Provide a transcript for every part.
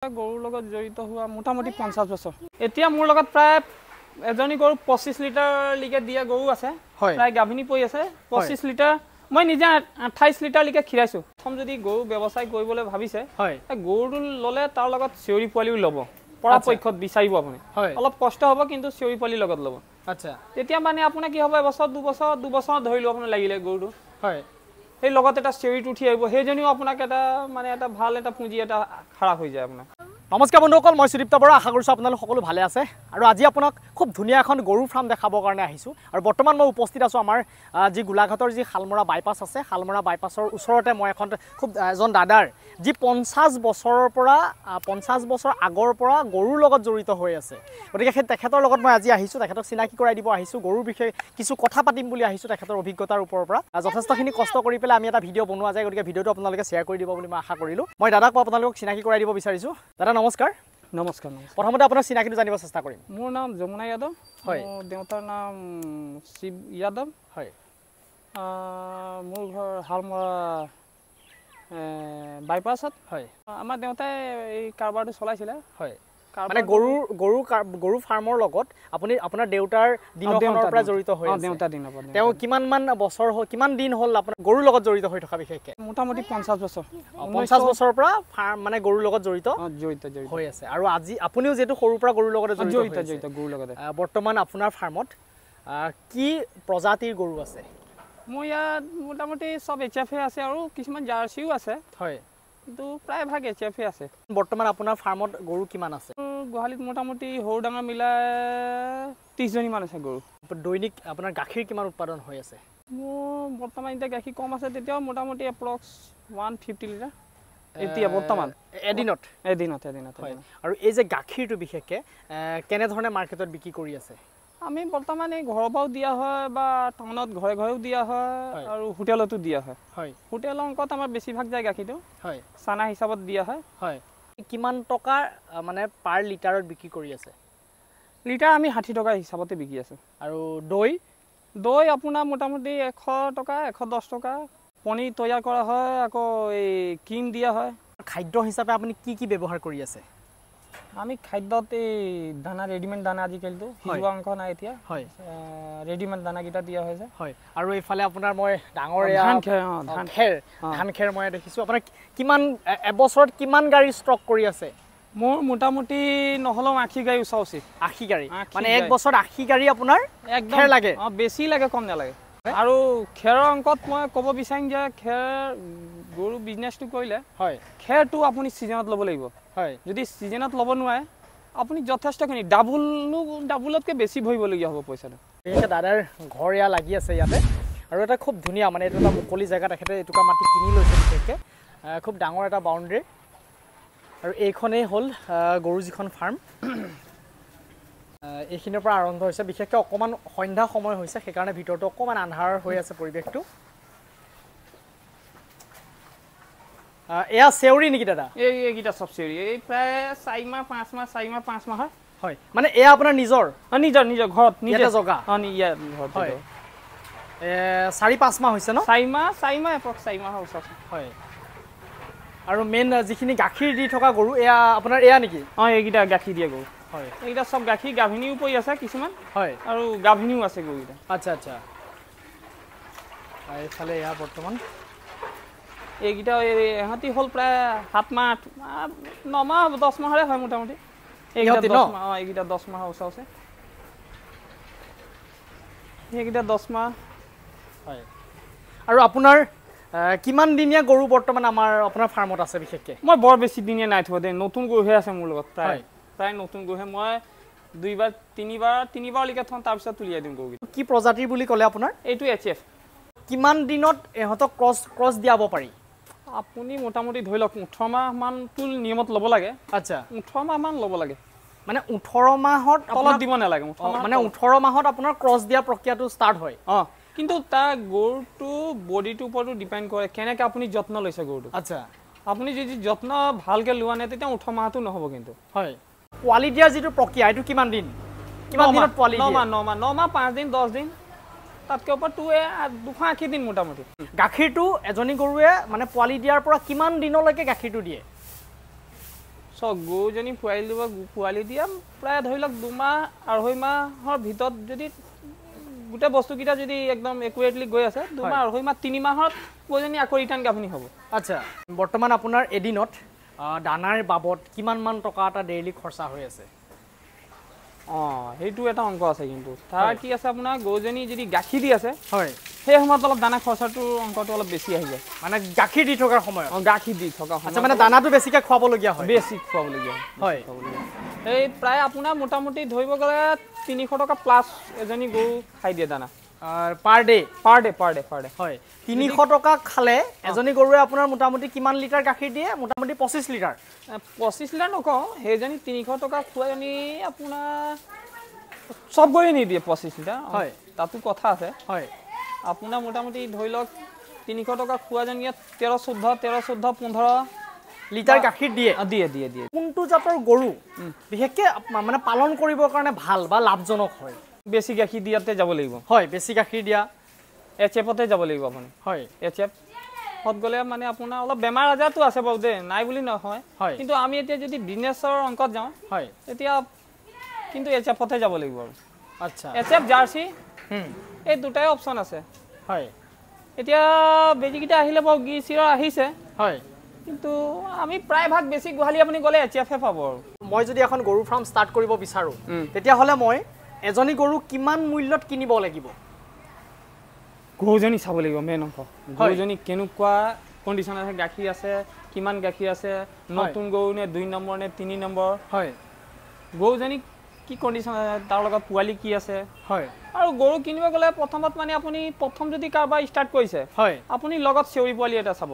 গৰুৰ লগত জড়িত হোৱা মোটামুটি 50 বছৰ এতিয়া মোৰ লগত প্ৰায় এজনী গৰু 25 লিটাৰ লিকে দিয়া গৰু আছে প্ৰায় গাভিনী পৰি আছে 25 লিটাৰ মই নিজে 28 লিটাৰ লিকে খিৰাইছো প্ৰথম যদি গৰু ব্যৱসায় কৰিবলৈ ভাবিছে গৰুটো ললে তাৰ লগত চিঞৰি পোৱালিও ল'ব পৰাপক্ষত বিচাৰিব আপুনি অলপ কষ্ট হ'ব কিন্তু চিঞৰি পোৱালি লগত ল'ব আচ্ছা তেতিয়া মানে আপোনাৰ কি হ'ব এবছৰ দুবছৰ ধৰিলো আপুনি লাগিলে গৰুটো হয় এই লগত এটা চিঞৰিটো উঠি আহিব সেইজনীও আপোনাক এটা মানে এটা ভাল এটা পুঁজি এটা খাৰাপ হৈ যায় আপোনাৰ নমস্কাৰ বন্ধুসকল মই সুদীপ্ত বৰা আশা কৰিছোঁ আপোনালোক সকলো ভালে আছে আৰু আজি আপোনাক খুব ধুনীয়া এখন গৰু ফাৰ্ম দেখাবৰ কাৰণে আহিছোঁ আৰু বৰ্তমান মই উপস্থিত আছোঁ আমাৰ যি গোলাঘাটৰ যি শালমৰা বাইপাছ আছে শালমৰা বাইপাছৰ ওচৰতে মই এখন খুব এজন দাদাৰ যি 50 বছৰৰ পৰা 50 বছৰ আগৰ পৰা গৰুৰ লগত জড়িত হৈ আছে গতিকে সেই তেখেতৰ লগত মই আজি আহিছোঁ তেখেতক চিনাকি কৰাই দিব আহিছোঁ গৰুৰ বিষয়ে কিছু কথা পাতিম বুলি আহিছোঁ তেখেতৰ অভিজ্ঞতাৰ ওপৰৰ পৰা যথেষ্টখিনি কষ্ট কৰি পেলাই আমি এটা ভিডিঅ' বনোৱা যায় গতিকে ভিডিঅ'টো আপোনালোকে শ্বেয়াৰ কৰি দিব বুলি মই আশা কৰিলোঁ মই দাদাক আপোনালোকক চিনাকি কৰাই দিব বিচাৰিছোঁ দাদা নমস্কাৰ নমস্কাৰ প্ৰথমতে আপোনাৰ চিনাকিটো জানিব চেষ্টা কৰিম মোৰ নাম যমুনা যাদৱ হয় দেউতাৰ নাম শিৱ যাদৱ হয় মোৰ ঘৰ হালমৰা বাইপাছত হয় আমাৰ দেউতাই এই কাৰবাৰটো চলাইছিলে হয় মানে গৰু ফাৰ্মৰ লগত আপুনি আপোনাৰ দেউতাৰ দিনৰ পৰা জড়িত হৈ আছে দেউতাৰ দিনৰ পৰা তেওঁ কিমান দিন হ'ল আপোনাৰ গৰুৰ লগত জড়িত হৈ থকা বিশেষকৈ মোটামুটি 50 বছৰ 50 বছৰৰ পৰা ফাৰ্ম মানে গৰুৰ লগত জড়িত হৈ আছে আৰু আজি আপুনিও যেটো সৰুৰ পৰা গৰুৰ লগত জড়িত গৰুৰ লগত বৰ্তমান আপোনাৰ ফাৰ্মত কি প্ৰজাতিৰ গৰু আছে মোৰ ইয়াত মোটামুটি সব HF আছে আৰু কিছুমান জাৰ্চিও আছে হয় কিন্তু প্ৰায় ভাগ HF আছে বৰ্তমান আপোনাৰ ফাৰ্মত গৰু কিমান আছে গোহালিত মোটামুটি সৰু ডাঙৰ মিলাই 30 জনী মান আছে গৰু দৈনিক আপোনাৰ গাখীৰ কিমান উৎপাদন হৈ আছে মোৰ বৰ্তমান এতিয়া গাখীৰ কম আছে তেতিয়াও মোটামুটি এপ্ৰক্স 150 লিটাৰ এতিয়া বৰ্তমান এদিনত হয় আৰু এই যে গাখীৰটো বিশেষকৈ কেনে ধৰণে মাৰ্কেটত বিক্ৰী কৰি আছে আমি বৰ্তমান এই ঘৰৰ পৰাও দিয়া হয় বা টাউনত ঘৰে ঘৰেও দিয়া হয় আৰু হোটেলতো দিয়া হয় হয় হোটেলৰ অংকত আমাৰ বেছিভাগ যায় গাখীৰটো হয় চানা হিচাপত দিয়া হয় হয় কিমান টকা মানে পাৰ লিটাৰত বিক্ৰী কৰি আছে লিটাৰ আমি 60 টকা হিচাপতে বিক্ৰী আছে আৰু দৈ আপোনাৰ মোটামুটি 100 টকা 110 টকা পনীৰ তৈয়াৰ কৰা হয় আকৌ এই ক্ৰীম দিয়া হয় খাদ্য হিচাপে আপুনি কি ব্যৱহাৰ কৰি আছে আমি খাদ্যত এই দানা ৰেডিমেড দানা আজিকালিতো হিজোৱা অংক নাই এতিয়া হয় ৰেডিমেড দানা কিটা দিয়া হৈছে হয় আৰু এইফালে আপোনাৰ মই ডাঙৰ ধান খেৰ মই দেখিছোঁ আপোনাৰ কিমান এবছৰত কিমান গাড়ী ষ্টক কৰি আছে মোৰ মোটামুটি নহলেও 80 গাড়ী উচা উচিত 80 গাড়ী মানে এক বছৰত 80 গাড়ী আপোনাৰ একদম লাগে বেছি লাগে কম নালাগে আৰু খেৰৰ অংকত মই ক'ব বিচাৰিম যে খেৰ গৰু বিজনেছটো কৰিলে হয় খেৰটো আপুনি সিজনত ল'ব লাগিব হয় যদি সিজনত ল'ব নোৱাৰে আপুনি যথেষ্টখিনি ডাবুলতকৈ বেছি ভৰিবলগীয়া হ'ব পইচাটো এই দাদাৰ ঘৰ এয়া লাগি আছে ইয়াতে আৰু এটা খুব ধুনীয়া মানে এইটো এটা মুকলি জেগা তেখেতে এটুকা মাটি কিনি লৈছে বিশেষকৈ খুব ডাঙৰ এটা বাউণ্ডেৰী আৰু এইখনেই হ'ল গৰু যিখন ফাৰ্ম এইখিনিৰ পৰা আৰম্ভ হৈছে বিশেষকৈ অকণমান সন্ধ্যা সময় হৈছে সেইকাৰণে ভিতৰটো অকণমান আন্ধাৰ হৈ আছে পৰিৱেশটো এয়া চেউৰি নেকি দাদা এইকেইটা চব চেউৰি এই প্ৰায় 4 মাহ 5 মাহ হয় মানে এয়া আপোনাৰ নিজৰ ঘৰত নিজে জগা হয় 4-5 মাহ হৈছে ন 4 মাহ এপ্ৰক্স 4 মাহৰ ওচৰত হয় আৰু মেইন যিখিনি গাখীৰ দি থকা গৰু এয়া আপোনাৰ এয়া নেকি এইকেইটা গাখীৰ দিয়া গৰু হয় এইকেইটা চব গাখীৰ গাভিনীও পৰি আছে কিছুমান হয় আৰু গাভিনীও আছে গৰুকেইটা আচ্ছা এইফালে এয়া বৰ্তমান এইকেইটা ইহঁতি হ'ল প্ৰায় 7 মাহ 9 মাহ 10 মাহৰে হয় মোটামুটি এইকেইটা 10 মাহৰ ওচৰ আছে এইকেইটা 10 মাহ হয় আৰু আপোনাৰ কিমান দিনীয়া গৰু বৰ্তমান আপোনাৰ ফাৰ্মত আছে বিশেষকৈ মই বৰ বেছি দিনীয়া নাই থোৱা দেই নতুন গৰুহে আছে মোৰ লগত প্ৰায় নতুন গৰুহে মই 2বাৰ 3বাৰ লিখা থওঁ তাৰপিছত তুলিয়াই দিম গৰুকেইটা কি প্ৰজাতিৰ বুলি ক'লে আপোনাৰ এইটো HF কিমান দিনত ইহঁতক ক্ৰছ দিয়াব পাৰি আপুনি মোটামুটি ধৰি লওক 18 মাহ মানটো নিয়মত ল'ব লাগে আচ্ছা 18 মাহ মান ল'ব লাগে মানে 18 মাহত তলত দিব নালাগে মানে 18 মাহত আপোনাৰ ক্ৰছ দিয়া প্ৰক্ৰিয়াটো ষ্টাৰ্ট হয় কিন্তু তাৰ গৰুটো বডিটোৰ ওপৰতো ডিপেণ্ড কৰে কেনেকৈ আপুনি যত্ন লৈছে গৰুটো আচ্ছা আপুনি যদি যত্ন ভালকৈ লোৱা নাই তেতিয়া 18 মাহটো নহ'ব কিন্তু হয় পোৱালি দিয়াৰ যিটো প্ৰক্ৰিয়া এইটো কিমান দিনত পোৱালি 9 মাহ 5 দিন 10 দিন তাতকৈ ওপৰতো 280 দিন মোটামুটি গাখীৰটো এজনী গৰুৱে মানে পোৱালি দিয়াৰ পৰা কিমান দিনলৈকে গাখীৰটো দিয়ে গৰুজনী পোৱালি দিয়া প্ৰায় ধৰি লওক 2 মাহ 2.5 মাহৰ ভিতৰত যদি গোটেই বস্তুকেইটা যদি একদম একুৰেটলি গৈ আছে 2 মাহ 2.5 মাহ 3 মাহত গৰুজনী আকৌ ৰিটাৰ্ণ গাভিনী হ'ব। আচ্ছা, বৰ্তমান আপোনাৰ এদিনত দানাৰ বাবদ কিমান মান টকা এটা ডেইলি খৰচা হৈ আছে? সেইটো এটা অংক আছে, কিন্তু তাৰ কি আছে আপোনাৰ গৰুজনী যদি গাখীৰ দি আছে হয় সেই সময়ত অলপ দানা খৰচাটো অংকটো অলপ বেছি আহি যায়। মানে গাখীৰ দি থকাৰ সময়ত? গাখীৰ দি থকা সময়ত। আচ্ছা, মানে দানাটো বেছিকৈ খুৱাবলগীয়া হয়? বেছি খুৱাবলগীয়া হয়। এই প্ৰায় আপোনাৰ মোটামুটি ধৰিব গ'লে 300 টকা প্লাছ এজনী গৰু খাই দিয়ে দানা পাৰ ডে? পাৰ ডে হয়। 300 টকা খালে এজনী গৰুৱে আপোনাৰ মোটামুটি কিমান লিটাৰ গাখীৰ দিয়ে? মোটামুটি 25 লিটাৰ। 25 লিটাৰ নকওঁ, সেইজনী 300 টকা খোৱাজনী আপোনাৰ চব গৰুৱে নিদিয়ে 25 লিটাৰ। হয়, তাতো কথা আছে। হয়, আপোনাৰ মোটামুটি ধৰি লওক 300 টকা খোৱাজনীয়ে 13-14 15 লিটাৰ গাখীৰ দিয়ে? দিয়ে। কোনটো জাতৰ গৰু বিশেষকৈ মানে পালন কৰিবৰ কাৰণে ভাল বা লাভজনক হয়? বেছি গাখীৰ দিয়াতে যাব লাগিব। হয়, বেছি গাখীৰ দিয়া HF-তে যাব লাগিব আপুনি। হয়, HF-ত গ'লে মানে আপোনাৰ অলপ বেমাৰ আজাৰটো আছে বাৰু দেই, নাই বুলি নহয়। কিন্তু আমি এতিয়া যদি বিজনেছৰ অংকত যাওঁ হয় তেতিয়া কিন্তু HF-তে যাব লাগিব আৰু। আচ্ছা, HF জাৰ্চি এই দুটাই অপশ্যন আছে। হয়, এতিয়া বেজিকেইটা আহিলে বাৰু গি চিৰ আহিছে। হয়, কিন্তু আমি প্ৰায়ভাগ বেছি গোহালি আপুনি গ'লে HF-হে পাব। আৰু মই যদি এখন গৰু ফাৰ্ম ষ্টাৰ্ট কৰিব বিচাৰোঁ তেতিয়াহ'লে মই এজনী গৰু কিমান মূল্যত কিনিব লাগিব? গৰুজনী চাব লাগিব মেইন অংক। গৰুজনী কেনেকুৱা কণ্ডিশ্যন আছে, গাখীৰ আছে, কিমান গাখীৰ আছে, নতুন গৰু নে 2 নম্বৰ নে 3 নম্বৰ। হয়, গৰুজনী কি কণ্ডিশ্যন আছে, তাৰ লগত পোৱালি কি আছে। হয়, আৰু গৰু কিনিব গ'লে প্ৰথমত মানে আপুনি প্ৰথম যদি কাৰোবাৰ ষ্টাৰ্ট কৰিছে হয় আপুনি লগত চেউৰী পোৱালি এটা চাব,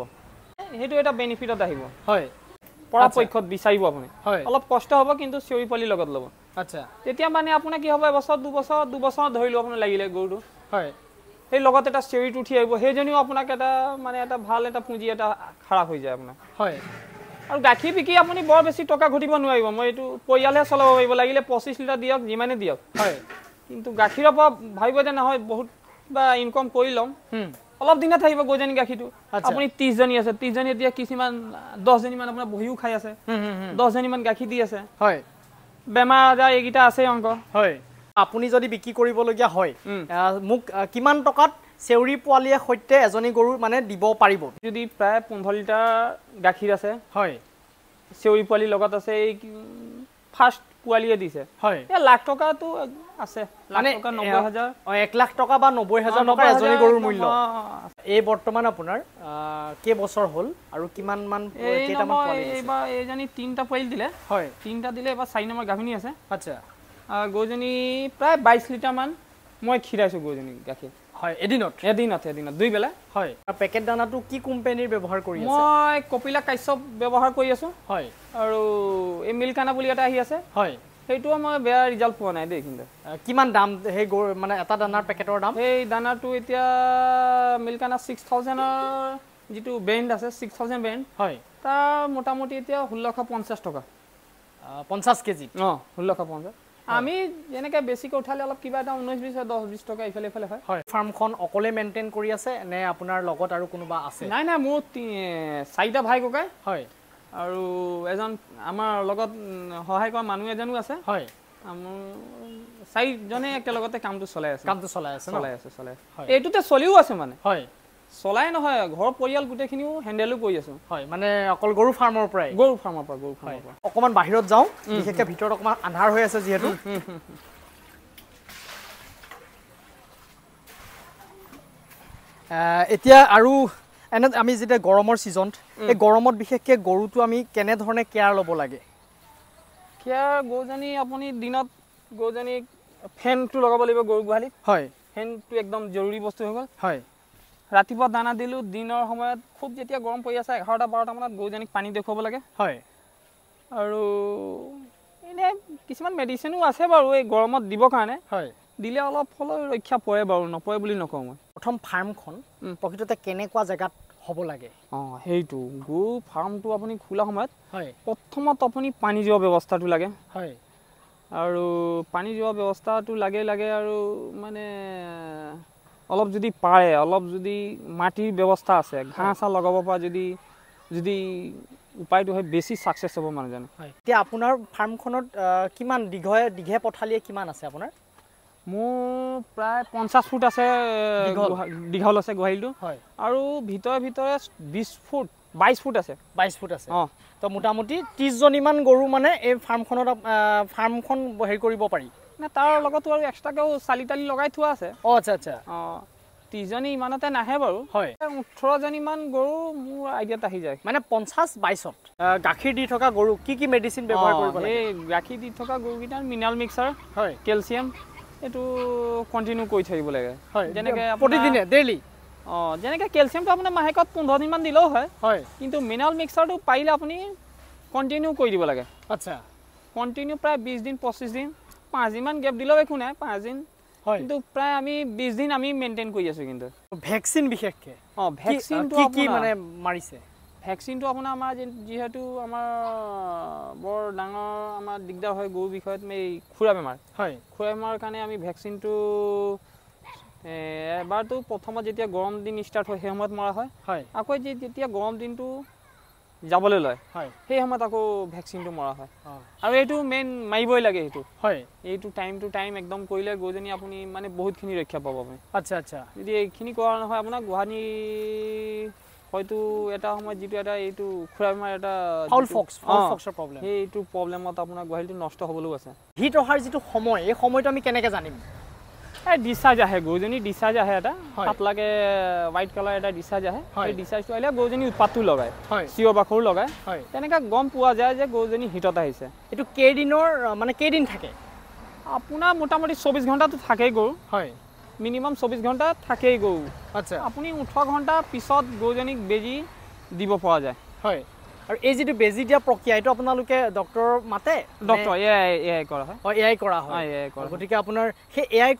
সেইটো এটা বেনিফিটত আহিব। হয়, পৰাপক্ষত বিচাৰিব আপুনি। অলপ কষ্ট হ'ব কিন্তু চেউৰী পোৱালি লগত ল'ব। আচ্ছা, তেতিয়া মানে আপোনাৰ কি হ'ব, এবছৰ 2 বছৰ ধৰিলোঁ আপোনাৰ লাগিলে গৰুটো। হয়, সেই লগত এটা চেউৰীটো উঠি আহিব, সেইজনীও আপোনাক এটা মানে এটা ভাল এটা পুঁজি এটা খাৰাপ হৈ যায় আপোনাৰ। হয়, আৰু গাখীৰ বিকি আপুনি বৰ বেছি টকা ঘটিব নোৱাৰিব। মই এইটো পৰিয়ালহে চলাব পাৰিব, লাগিলে 25 লিটাৰ দিয়ক, যিমানে দিয়ক। হয়, কিন্তু গাখীৰৰ পৰা ভাবিব যে নহয় বহুত বা ইনকম কৰি ল'ম, অলপ দিনত থাকিব গৰুজনী গাখীৰটো। আপুনি 30 জনী আছে, 30 জনী এতিয়া কিছুমান 10 জনীমান আপোনাৰ বহিও খাই আছে, 10 জনীমান গাখীৰ দি আছে। হয়, বেমাৰ আজাৰ এইকেইটা আছে অংক। হয়, আপুনি যদি বিক্ৰী কৰিবলগীয়া হয় মোক কিমান টকাত চেউৰী পোৱালীয়ে সৈতে এজনী গৰু মানে দিব পাৰিব? যদি প্ৰায় 15 লিটাৰ গাখীৰ আছে হয়, চেউৰী পোৱালি লগত আছে, এই ফাৰ্ষ্ট পোৱালিয়ে দিছে হয়, এই লাখ টকাটো আছে, মানে 1 লাখ টকা বা 90,000 টকা এজনী গৰুৰ মূল্য। এই বৰ্তমান আপোনাৰ কেইবছৰ হ'ল আৰু কিমান মান কেইটামান পোৱালি দিছে? এইবাৰ এইজনী 3টা পোৱালি দিলে। হয়, 3টা দিলে, এবাৰ 4 নম্বৰ গাভিনী আছে। আচ্ছা, গৰুজনী প্ৰায় 22 লিটাৰমান মই খীৰাইছোঁ গৰুজনী গাখীৰ। হয়, এদিনত 2 বেলা। হয়, পেকেট দানাটো কি কোম্পানীৰ ব্যৱহাৰ কৰি আছে? মই কপিলা কাশ্যপ ব্যৱহাৰ কৰি আছোঁ। হয়, আৰু এই মিল্কানা বুলি এটা আহি আছে। হয়, সেইটোও মই বেয়া ৰিজাল্ট পোৱা নাই দেই। কিন্তু কিমান দাম সেই গৰু মানে এটা দানাৰ পেকেটৰ দাম? সেই দানাটো এতিয়া মিল্কানা 6000ৰ যিটো ব্ৰেণ্ড আছে, 6000 ব্ৰেণ্ড। হয়, তাৰ মোটামুটি এতিয়া 1650 টকা 50 কেজি। 1650। আমি যেনেকৈ বেছিকৈ উঠালে অলপ কিবা এটা 19-20 হয়, 10-20 টকা ইফালে ইফালে হয়। হয়, ফাৰ্মখন অকলে মেইনটেইন কৰি আছে নে আপোনাৰ লগত আৰু কোনোবা আছে? নাই, মোৰ 4টা ভাই ককাই। হয়, আৰু এজন আমাৰ লগত সহায় কৰা মানুহ এজনো আছে। হয়, মোৰ 4জনে একেলগতে কামটো চলাই আছে। এইটোতে চলিও আছে মানে। হয়, চলাই নহয়, ঘৰৰ পৰিয়াল গোটেইখিনিও হেণ্ডেলো কৰি আছো। হয়, মানে অকল গৰু ফাৰ্মৰ পৰা? অকণমান বাহিৰত যাওঁ, বিশেষকৈ ভিতৰত অকণমান আন্ধাৰ হৈ আছে যিহেতু। এতিয়া আৰু এনে আমি যেতিয়া গৰমৰ ছিজন, এই গৰমত বিশেষকৈ গৰুটো আমি কেনেধৰণে কেয়াৰ ল'ব লাগে? কেয়াৰ গৰুজনী আপুনি দিনত গৰুজনীক ফেনটো লগাব লাগিব গৰু গোহালিত। হয়, ফেনটো একদম জৰুৰী বস্তু হৈ গ'ল। হয়, ৰাতিপুৱা দানা দিলোঁ, দিনৰ সময়ত খুব যেতিয়া গৰম পৰি আছে 11-12টা মানত গৰুজনীক পানী দেখুৱাব লাগে। হয়, আৰু এনেই কিছুমান মেডিচিনো আছে বাৰু এই গৰমত দিবৰ কাৰণে। হয়, দিলে অলপ হ'লেও ৰক্ষা পৰে বাৰু, নপৰে বুলি নকওঁ মই। প্ৰথম ফাৰ্মখন প্ৰকৃততে কেনেকুৱা জেগাত হ'ব লাগে? সেইটো গৰু ফাৰ্মটো আপুনি খোলা সময়ত হয় প্ৰথমত আপুনি পানী যোৱা ব্যৱস্থাটো লাগে। হয়, আৰু পানী যোৱা ব্যৱস্থাটো লাগে আৰু মানে অলপ যদি পাৰে, অলপ যদি মাটিৰ ব্যৱস্থা আছে, ঘাঁহ চাহ লগাব পৰা যদি উপায়টো হয় বেছি সাকসেস হ'ব মানুহজনে হয় এতিয়া আপোনাৰ ফাৰ্মখনত কিমান দীঘে পথালিয়ে কিমান আছে আপোনাৰ মোৰ প্ৰায় 50 ফুট আছে দীঘল আছে গোহালিটো হয় আৰু ভিতৰে 20 ফুট 22 ফুট আছে 22 ফুট আছে তো মোটামুটি 30 জনীমান গৰু মানে এই ফাৰ্মখনত ফাৰ্মখন হেৰি কৰিব পাৰি না তাৰ লগতো আৰু এক্সট্ৰাকেও চালিতালি লগাই থোৱা আছে আচ্ছা আচ্ছা 30 জনী ইমানতে নাহে বাৰু হয় 18 জনীমান গৰু মোৰ আইডিয়াত আহি যায় মানে 50 22ত গাখীৰ দি থকা গৰু কি মেডিচিন ব্যৱহাৰ কৰিব লাগে এই গাখীৰ দি থকা গৰুকেইটাৰ মিনাৰেল মিক্সাৰ হয় কেলচিয়াম এটো কন্টিনিউ কৰি থাকিব লাগে যেনেকৈ প্ৰতিদিনে ডেইলি যেনেকৈ কেলচিয়ামটো আপোনাৰ মাহেকত 15 দিনমান দিলেও হয় কিন্তু মিনাৰেল মিক্সাৰটো পাৰিলে আপুনি কন্টিনিউ কৰি দিব লাগে আচ্ছা কন্টিনিউ প্ৰায় 20 দিন 25 দিন 5 দিনমান গেপ দিলেও একো নাই 5 দিন কিন্তু প্ৰায় আমি 20 দিন আমি মেইনটেইন কৰি আছো কিন্তু ভ্যাকচিন বিশেষকে ভ্যাকচিনটো কি মানে মাৰিছে ভ্যাকচিনটো আপোনাৰ আমাৰ যেহেতু আমাৰ বৰ ডাঙৰ আমাৰ দিগদাৰ হয় গৰু বিষয়ত এই খুৰা বেমাৰ হয় খুৰা বেমাৰৰ কাৰণে আমি ভ্যাকচিনটো এবাৰটো প্ৰথমত যেতিয়া গৰম দিন ষ্টাৰ্ট হয় সেই সময়ত মৰা হয় আকৌ যেতিয়া গৰম দিনটো যাবলৈ লয় সেই সময়ত আকৌ ভ্যাকচিনটো মৰা হয় আৰু এইটো মেইন মাৰিবই লাগে এইটো এইটো টাইম টু টাইম একদম কৰিলে গৰুজনী আপুনি মানে বহুতখিনি ৰক্ষা পাব আপুনি আচ্ছা আচ্ছা যদি এইখিনি কৰা নহয় আপোনাৰ গুৱাহাটী হয়তো এটা সময়ত যেটো এটা এইটো খুৰা বেমাৰ এটা ফাউল ফক্সৰ প্ৰবলেম এইটো প্ৰবলেমত আপোনাৰ গুৱাহাটীটো নষ্ট হ'বলৈও আছে হিট অহাৰ যেটো সময় এই সময়টো আমি কেনেকৈ জানিম ডিচাৰ্জ আহে গৰুজনী ডিচাৰ্জ আহে এটা পাতলাকে হোৱাইট কালাৰ এটা ডিচাৰ্জ আহে সেই ডিচাৰ্জটো আহিলে গৰুজনী উৎপাতটো লগায় চিঞৰ বাখৰো লগায় তেনেকৈ গম পোৱা যায় যে গৰুজনী হিটত আহিছে এইটো কেইদিনৰ মানে কেইদিন থাকে আপোনাৰ মোটামুটি 24 ঘণ্টাটো থাকেই গৰু মিনিমাম 24 ঘণ্টা থাকেই গৰু আচ্ছা আপুনি 18 ঘণ্টা পিছত গৰুজনীক বেজি দিব পৰা যায় আৰু এই যেটো বেজি দিয়া প্ৰক্ৰিয়া এটো আপোনালোকে ডক্টৰ মাতে ডক্টৰ এআই কৰা হয় এআই কৰা হয় গতিকে আপোনাৰ সেই এআই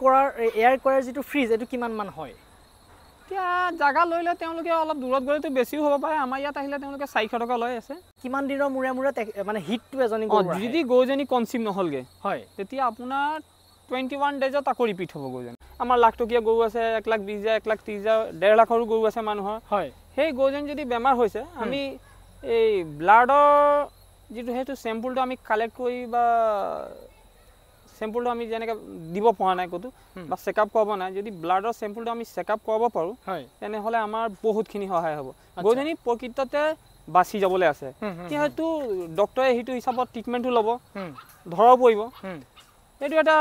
কৰাৰ যেটো ফ্ৰিজ এটো কিমান মান হয় এতিয়া জাগা লৈলে তেওঁলোকে অলপ দূৰত গলেতো বেছিও হ'ব পাৰে আমাৰ ইয়াত আহিলে তেওঁলোকে 400 টকা লৈ আছে কিমান দিনৰ মূৰে মানে হিটটো এজনী গৰু যদি গৰুজনী কনচিভ নহলগে তেতিয়া আপোনাৰ 21 ডেজত আকৌ ৰিপিট হ'ব গৰুজনী আমাৰ লাখ টকীয়া গৰু আছে 1,20,000 1,30,000 1.5 লাখৰ গৰু আছে মানুহৰ সেই গৰুজনী যদি বেমাৰ হৈছে আমি এই ব্লাডৰ যেটো হেতু স্যাম্পলটো আমি কালেক্ট কৰি বা স্যাম্পলটো আমি যেনেকৈ দিব পৰা নাই কতো বা চেকআপ কৰাব নাই যদি ব্লাডৰ স্যাম্পলটো আমি চেকআপ কৰাব পাৰো তেনেহলে আমাৰ বহুতখিনি সহায় হ'ব গৰুজনী প্ৰকৃততে বাচি যাবলৈ আছে যেহেতু ডক্টৰে হেতু হিচাপত ট্ৰিটমেন্টটো ল'ব ধৰাও পৰিব এইটো এটা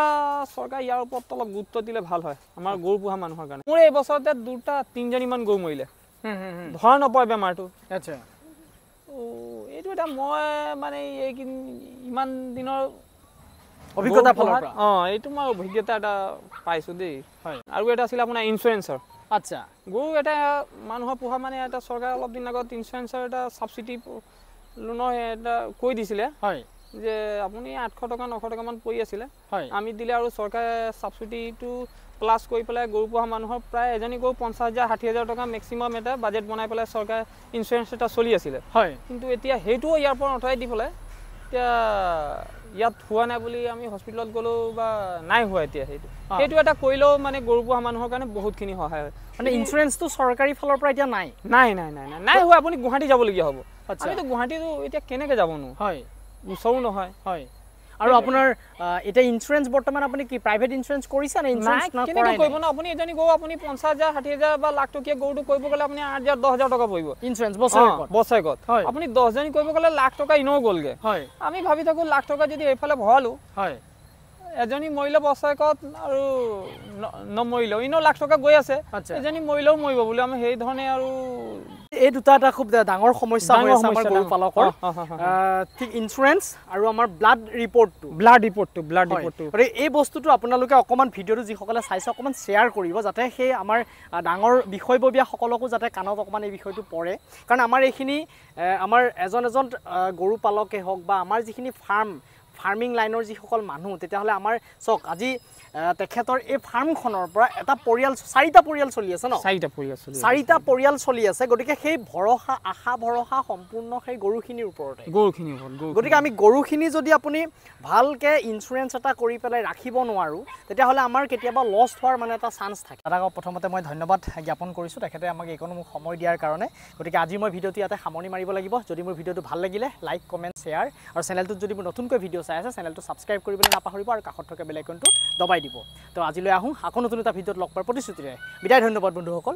সৰকাৰ ইয়াৰ ওপৰত অলপ গুৰুত্ব দিলে ভাল হয় আমাৰ গৰু পোহা মানুহৰ কাৰণে মোৰ এই বছৰতে 2-3 জনীমান গৰু মৰিলে ধৰা নপৰে বেমাৰটো আচ্ছা এইটো এটা মই মানে ইমান দিনৰ অভিজ্ঞতা ফলৰ পৰা এইটো মই অভিজ্ঞতা এটা পাইছো দেই আৰু এটা আছিল আপোনাৰ ইনস্যুৰেন্সৰ আচ্ছা গৰু এটা মানুহৰ পোহা মানে এটা চৰকাৰে অলপ দিন আগত ইনস্যুৰেন্সৰ এটা সাবসিডি লোনৰ এটা কৈ দিছিলে যে আপুনি 800 টকা 900 টকা মান পৰি আছিল আমি দিলে আৰু চৰকাৰে সাবসিডিটো প্লাস কৰি পেলাই গৰু পোহা মানুহৰ প্ৰায় এজনী গৰু 50,000 60,000 টকা ম্যাক্সিমাম এটা বাজেট বনাই পেলাই চৰকাৰে ইনস্যুৰেন্স এটা চলি আছিল কিন্তু এতিয়া হেতু ইয়াৰ পৰা উঠাই দি পেলাই এতিয়া ইয়াত হোৱা নাই বুলি আমি হস্পিটেলত গলো বা নাই হোৱা এতিয়া হেতু এটা কৰিলেও মানে গৰু পোহা মানুহৰ কাৰণে বহুতখিনি সহায় হয় মানে ইনস্যুৰেন্সটো চৰকাৰী ফালৰ পৰা এতিয়া নাই হোৱা আপুনি গুৱাহাটী যাবলগীয়া হ'ব আমিতো গুৱাহাটীটো এতিয়া কেনেকৈ যাবনো ওচৰো নহয় আৰু আপোনাৰ এটা ইনস্যুৰেন্স বৰ্তমান আপুনি কি প্ৰাইভেট ইনস্যুৰেন্স কৰিছে না ইনস্যুৰেন্স না কেনেকৈ কৰিব না আপুনি এজনী গৰু আপুনি 50,000 60,000 বা লাখ টকীয়া গৰুটো কৰিব গলে আপুনি 8,000 10,000 টকা পৰিব ইনস্যুৰেন্স বছৰেকত আপুনি 10 জনী কৰিব গলে লাখ টকা ইনো গলগে আমি ভাবি থাকো লাখ টকা যদি এইফালে ভৰালো এজনী মৰিলে বছৰেকত আৰু নমৰিলেও ইনো লাখ টকা গৈ আছে এজনী মৰিলেও মৰিব বুলি আমি সেই ধৰণে আৰু এই দুটা এটা খুব ডাঙৰ সমস্যা হৈ আছে আমাৰ গৰু পালকৰ ঠিক ইনস্যুৰেন্স আৰু আমাৰ ব্লাড ৰিপৰ্টটো এই বস্তুটো আপোনালোকে অকমান ভিডিঅটো যিসকলে চাইছে অকমান শ্বেয়াৰ কৰিব যাতে সেই আমাৰ ডাঙৰ বিষয়ববীয়া সকলকো যাতে কাণত অকমান এই বিষয়টো পৰে কাৰণ আমাৰ এইখিনি আমাৰ এজন গৰু পালকে হওক বা আমাৰ যিখিনি ফাৰ্মিং লাইনৰ যিসকল মানুহ তেতিয়াহ'লে আমাৰ চাওক আজি তেখেতৰ এই ফাৰ্মখনৰ পৰা এটা পৰিয়াল 4টা পৰিয়াল চলি আছে ন 4টা পৰিয়াল চলি আছে গতিকে সেই ভৰসা আশা ভৰসা সম্পূৰ্ণ সেই গৰুখিনিৰ ওপৰতে গতিকে আমি গৰুখিনি যদি আপুনি ভালকে ইনসুৰেঞ্চ এটা কৰি পেলাই ৰাখিব নোৱাৰো তেতিয়াহ'লে আমাৰ কেতিয়াবা লছ হোৱাৰ মানে এটা চান্স থাকে দাদাক প্ৰথমতে মই ধন্যবাদ জ্ঞাপন কৰিছো তেখেতে আমাক এইকণ মোক সময় দিয়াৰ কাৰণে গতিকে আজি মই ভিডিঅ'টো ইয়াতে সামৰণি মাৰিব লাগিব যদি মোৰ ভিডিঅ'টো ভাল লাগিলে লাইক কমেন্ট শ্বেয়াৰ আৰু চেনেলটোত যদি মোৰ নতুনকৈ ভিডিঅ' চাই আছে চেনেলটো সাবস্ক্ৰাইব কৰিবলৈ নাপাহৰিব আৰু কাষত থকা বেল আইকনটো দবাই দিব তো আজিলৈ আহোঁ আকৌ নতুন এটা ভিডিঅ'ত লগ পোৱাৰ প্ৰতিশ্ৰুতিৰে বিদায় ধন্যবাদ বন্ধুসকল